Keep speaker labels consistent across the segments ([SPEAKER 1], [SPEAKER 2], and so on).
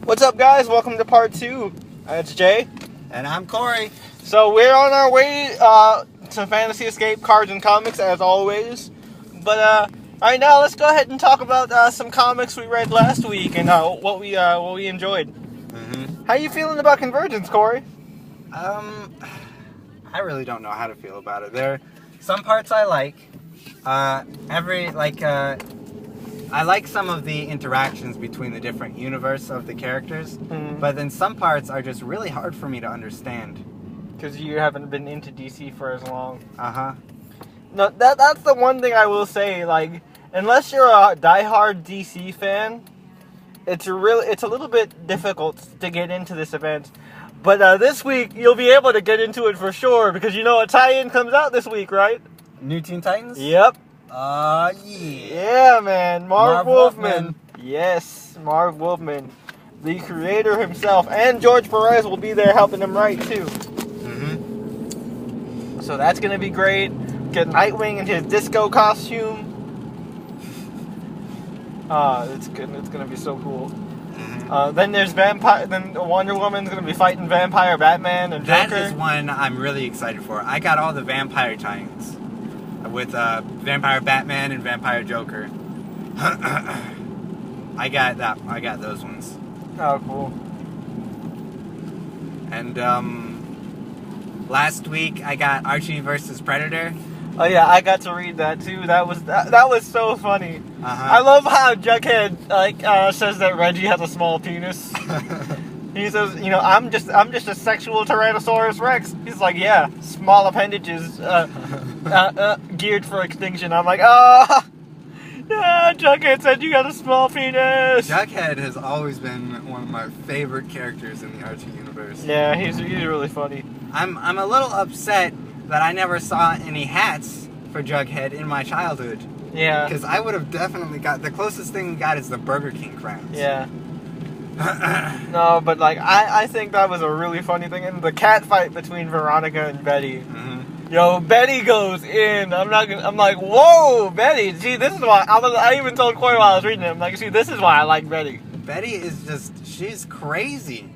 [SPEAKER 1] What's up, guys? Welcome to part 2. It's Jay.
[SPEAKER 2] And I'm Corey.
[SPEAKER 1] So we're on our way to Fantasy Escape Cards and Comics, as always. But right now, let's go ahead and talk about some comics we read last week and what we enjoyed.
[SPEAKER 2] Mm-hmm.
[SPEAKER 1] How you feeling about Convergence, Corey?
[SPEAKER 2] I really don't know how to feel about it. There, some parts I like. I like some of the interactions between the different universe of the characters, but then some parts are just really hard for me to understand.
[SPEAKER 1] Because you haven't been into DC for as long.
[SPEAKER 2] Uh-huh.
[SPEAKER 1] No, that's the one thing I will say. Like, unless you're a diehard DC fan, it's a little bit difficult to get into this event. But this week you'll be able to get into it for sure because you know a tie-in comes out this week, right?
[SPEAKER 2] New Teen Titans?
[SPEAKER 1] Yep.
[SPEAKER 2] Yeah.
[SPEAKER 1] Yeah, man. Marv Wolfman. Yes, Marv Wolfman. The creator himself. And George Perez will be there helping him write, too.
[SPEAKER 2] Mm-hmm.
[SPEAKER 1] So that's going to be great. Get Nightwing in his disco costume. It's good. It's going to be so cool.
[SPEAKER 2] Mm-hmm.
[SPEAKER 1] Then there's Then Wonder Woman's going to be fighting Vampire Batman and Joker.
[SPEAKER 2] That is one I'm really excited for. I got all the vampire tie-ins with Vampire Batman and Vampire Joker. I got those ones.
[SPEAKER 1] Oh, cool.
[SPEAKER 2] And last week I got Archie versus Predator.
[SPEAKER 1] Oh yeah, I got to read that too. That was so funny.
[SPEAKER 2] Uh-huh.
[SPEAKER 1] I love how Jughead says that Reggie has a small penis. He says, you know, I'm just a sexual Tyrannosaurus Rex. He's like, yeah, small appendages geared for extinction. I'm like, Jughead said you got a small penis.
[SPEAKER 2] Jughead has always been one of my favorite characters in the Archie universe.
[SPEAKER 1] Yeah, he's really funny.
[SPEAKER 2] I'm a little upset that I never saw any hats for Jughead in my childhood.
[SPEAKER 1] Yeah.
[SPEAKER 2] Because I would have definitely got... The closest thing we got is the Burger King crowns.
[SPEAKER 1] Yeah. No, but like, I think that was a really funny thing. And the cat fight between Veronica and Betty.
[SPEAKER 2] Mm-hmm.
[SPEAKER 1] Yo, Betty goes in. I'm like, whoa, Betty. See, this is why... I even told Corey while I was reading it. I'm like, see, this is why I like Betty.
[SPEAKER 2] Betty is just... She's crazy.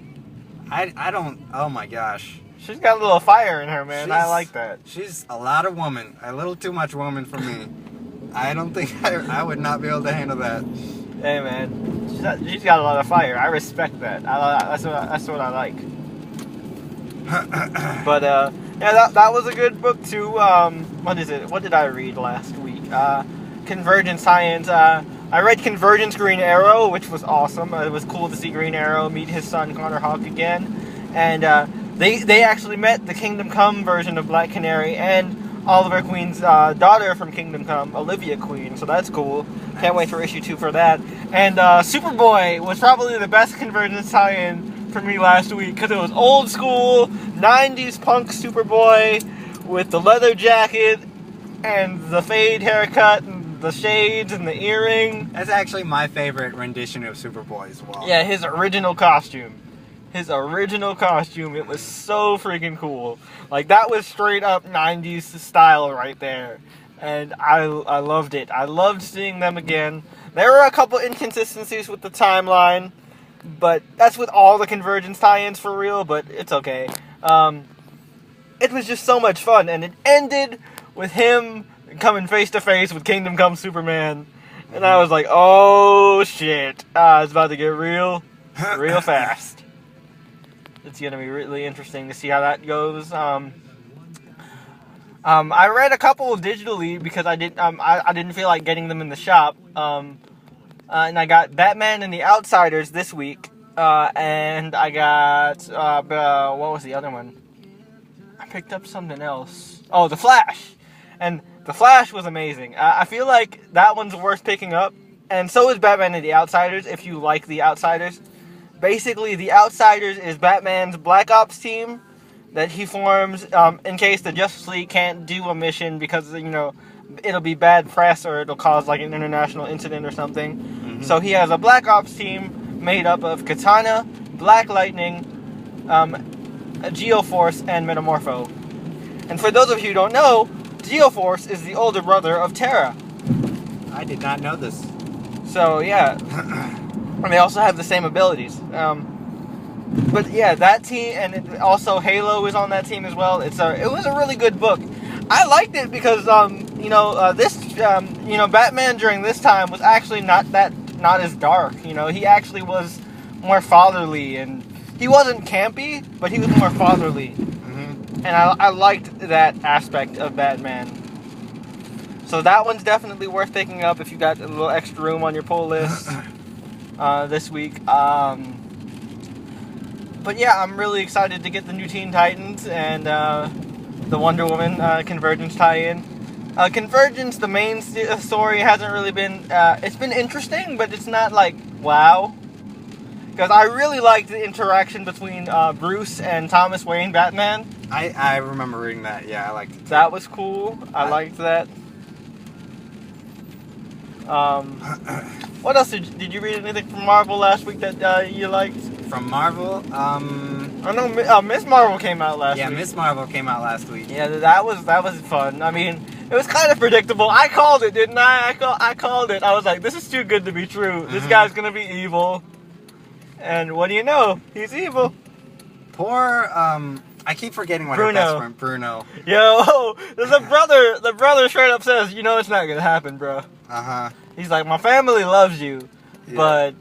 [SPEAKER 2] I don't... Oh my gosh.
[SPEAKER 1] She's got a little fire in her, man. I like that.
[SPEAKER 2] She's a lot of woman. A little too much woman for me. I don't think I would not be able to handle that.
[SPEAKER 1] Hey, man. She's got a lot of fire. I respect that. That's what I like. But, yeah, that was a good book, too. What is it? What did I read last week? Convergence Science. I read Convergence Green Arrow, which was awesome. It was cool to see Green Arrow meet his son, Connor Hawke, again. And, They actually met the Kingdom Come version of Black Canary and Oliver Queen's daughter from Kingdom Come, Olivia Queen, so that's cool. Can't wait for issue 2 for that. And Superboy was probably the best Convergence tie-in for me last week because it was old school, 90s punk Superboy with the leather jacket and the fade haircut and the shades and the earring.
[SPEAKER 2] That's actually my favorite rendition of Superboy as well.
[SPEAKER 1] Yeah, his original costume. It was so freaking cool. Like, that was straight up 90s style right there. And I loved it. I loved seeing them again. There were a couple inconsistencies with the timeline, but that's with all the Convergence tie-ins for real, but it's okay. It was just so much fun, and it ended with him coming face to face with Kingdom Come Superman. And I was like, oh shit. It's about to get real fast. It's going to be really interesting to see how that goes. I read a couple digitally because I didn't feel like getting them in the shop. And I got Batman and the Outsiders this week. And I got what was the other one? I picked up something else. Oh, The Flash. And The Flash was amazing. I feel like that one's worth picking up. And so is Batman and the Outsiders if you like the Outsiders. Basically, the Outsiders is Batman's Black Ops team that he forms in case the Justice League can't do a mission because, you know, it'll be bad press or it'll cause like an international incident or something. Mm-hmm. So he has a Black Ops team made up of Katana, Black Lightning, Geoforce, and Metamorpho. And for those of you who don't know, Geoforce is the older brother of Terra.
[SPEAKER 2] I did not know this.
[SPEAKER 1] So, yeah. and they also have the same abilities. But yeah, that team, and also Halo is on that team as well. It was a really good book. I liked it because Batman during this time was actually not as dark. He actually was more fatherly, and he wasn't campy, but he was more fatherly. And I liked that aspect of Batman. So that one's definitely worth picking up if you got a little extra room on your pull list this week. But yeah, I'm really excited to get the new Teen Titans and the Wonder Woman Convergence tie-in. Convergence, the main story hasn't really been... it's been interesting, but it's not like, wow. Because I really liked the interaction between Bruce and Thomas Wayne Batman.
[SPEAKER 2] I remember reading that. Yeah, I liked it too.
[SPEAKER 1] That was cool. I liked that. What else did you read anything from Marvel last week that you liked?
[SPEAKER 2] From Marvel,
[SPEAKER 1] I know Miss Marvel came out last week.
[SPEAKER 2] Yeah, Miss Marvel came out last week.
[SPEAKER 1] Yeah, that was fun. I mean, it was kind of predictable. I called it, didn't I? I called it. I was like, this is too good to be true. This guy's gonna be evil. And what do you know? He's evil.
[SPEAKER 2] Poor, I keep forgetting what
[SPEAKER 1] Bruno.
[SPEAKER 2] her best friend, Bruno.
[SPEAKER 1] Yo, the brother straight up says, it's not gonna happen, bro. He's like, my family loves you, but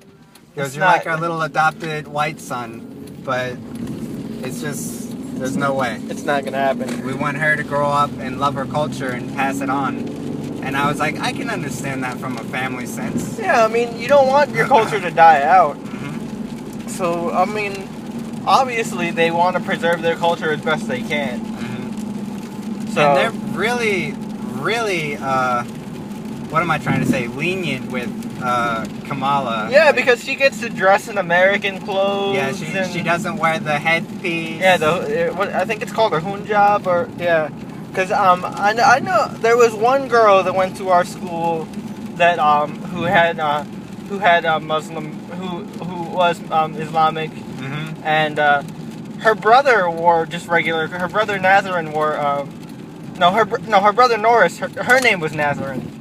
[SPEAKER 2] because you're like our little adopted white son, but it's just, there's no way.
[SPEAKER 1] It's not gonna happen.
[SPEAKER 2] We want her to grow up and love her culture and pass it on. And I was like, I can understand that from a family sense.
[SPEAKER 1] Yeah, I mean, you don't want your culture to die out. So, I mean, obviously they want to preserve their culture as best they can. So,
[SPEAKER 2] and they're really, what am I trying to say, lenient with Kamala.
[SPEAKER 1] Yeah, because she gets to dress in American clothes.
[SPEAKER 2] Yeah, she doesn't wear the headpiece.
[SPEAKER 1] Yeah, I think it's called a hijab, or yeah. Because I know there was one girl that went to our school that who had Muslim who was Islamic, and her brother wore just regular. Her brother Nazarene wore her brother Norris. Her name was Nazarene.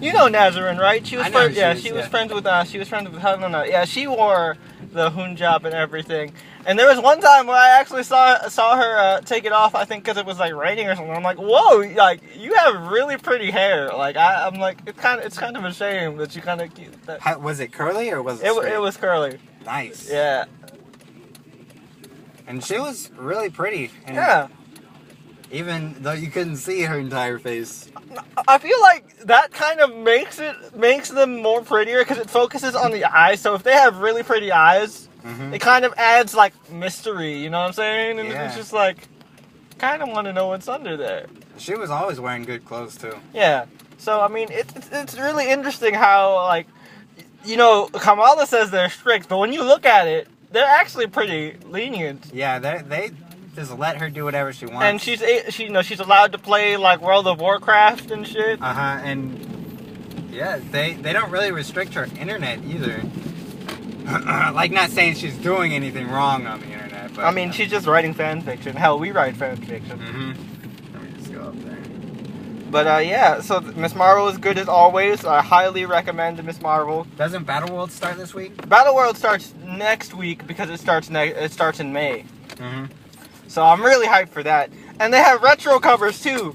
[SPEAKER 1] You know Nazarene, right? She was friends with Helena. Yeah, she wore the hijab and everything. And there was one time where I actually saw her take it off. I think because it was like raining or something. I'm like, whoa! Like you have really pretty hair. Like I'm like, it's kind of a shame that you kind of keep that.
[SPEAKER 2] Was it curly or was it straight?
[SPEAKER 1] It was curly.
[SPEAKER 2] Nice.
[SPEAKER 1] Yeah.
[SPEAKER 2] And she was really pretty. And
[SPEAKER 1] yeah.
[SPEAKER 2] Even though you couldn't see her entire face.
[SPEAKER 1] I feel like that kind of makes them more prettier because it focuses on the eyes. So if they have really pretty eyes, it kind of adds like mystery. You know what I'm saying? And it's just like, kind of want to know what's under there.
[SPEAKER 2] She was always wearing good clothes too.
[SPEAKER 1] Yeah. So I mean, it's really interesting how like, Kamala says they're strict, but when you look at it, they're actually pretty lenient.
[SPEAKER 2] Yeah, they just let her do whatever she wants.
[SPEAKER 1] And she's allowed to play like World of Warcraft and shit.
[SPEAKER 2] And yeah, they don't really restrict her internet either. Like, not saying she's doing anything wrong on the internet, but I
[SPEAKER 1] mean, she's just writing fan fiction. Hell, we write fan fiction.
[SPEAKER 2] Let me just go up there.
[SPEAKER 1] But yeah, so Miss Marvel is good as always. I highly recommend Miss Marvel.
[SPEAKER 2] Doesn't Battleworld start this week?
[SPEAKER 1] Battleworld starts next week because it starts in May. So I'm really hyped for that. And they have retro covers too.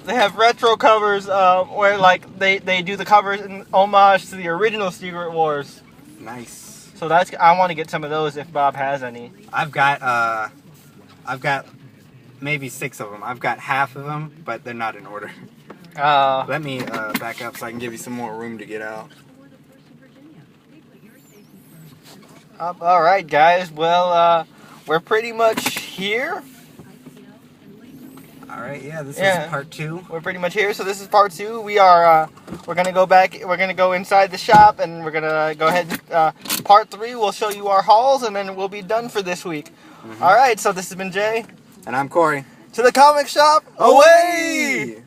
[SPEAKER 1] They have retro covers where like they do the covers in homage to the original Secret Wars.
[SPEAKER 2] Nice.
[SPEAKER 1] So I want to get some of those if Bob has any.
[SPEAKER 2] I've got maybe 6 of them. I've got half of them, but they're not in order. Let me back up so I can give you some more room to get out.
[SPEAKER 1] All right, guys. Well, we're pretty much here.
[SPEAKER 2] All right, yeah, this is part 2.
[SPEAKER 1] We're pretty much here, so this is part 2. We're gonna go back. We're gonna go inside the shop, and we're gonna go ahead. Part 3, we'll show you our hauls, and then we'll be done for this week. All right, so this has been Jay,
[SPEAKER 2] and I'm Corey.
[SPEAKER 1] To the comic shop, away!